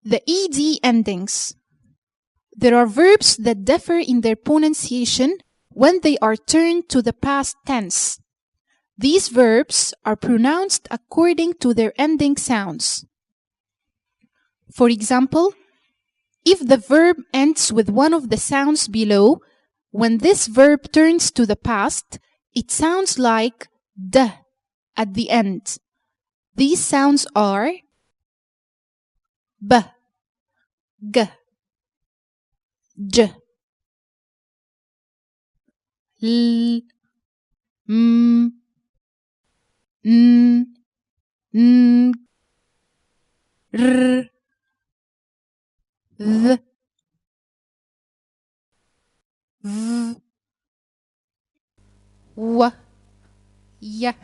The ed endings. There are verbs that differ in their pronunciation when they are turned to the past tense. These verbs are pronounced according to their ending sounds. For example, if the verb ends with one of the sounds below, when this verb turns to the past, it sounds like d at the end. These sounds are b, g, j, l, m, n, n, r, th, v, w, y, z.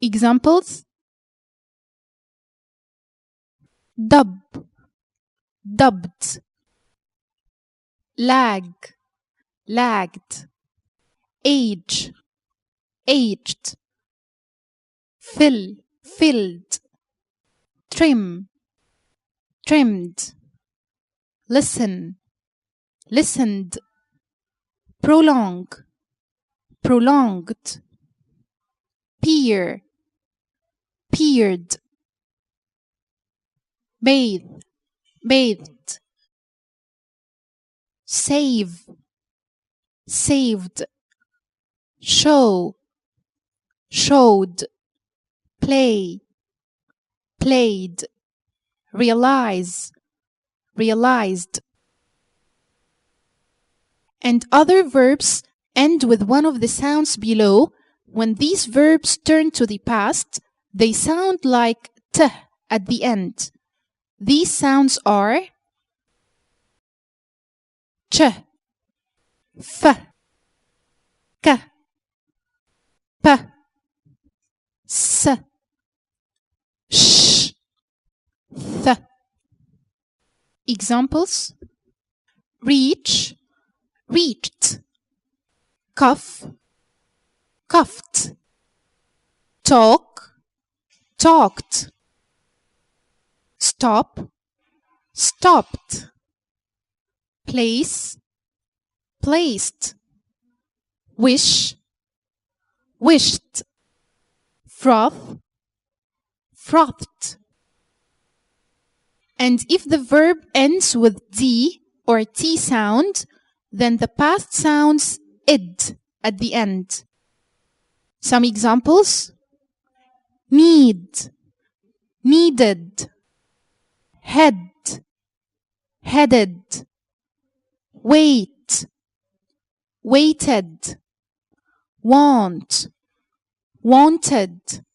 Examples: dub, dubbed, lag, lagged, age, aged, fill, filled, trim, trimmed, listen, listened, prolong, prolonged, peer, peered, bathe, bathed, save, saved, show, showed, play, played, realize, realized. And other verbs end with one of the sounds below. When these verbs turn to the past, they sound like t at the end. These sounds are ch, f, k, p, s, sh, th. Examples: reach, reached, cuff, cuffed, talk, talked, stop, stopped, place, placed, wish, wished, froth, frothed. And if the verb ends with d or t sound, then the past sounds id at the end. Some examples: need, needed, head, headed, wait, waited, want, wanted,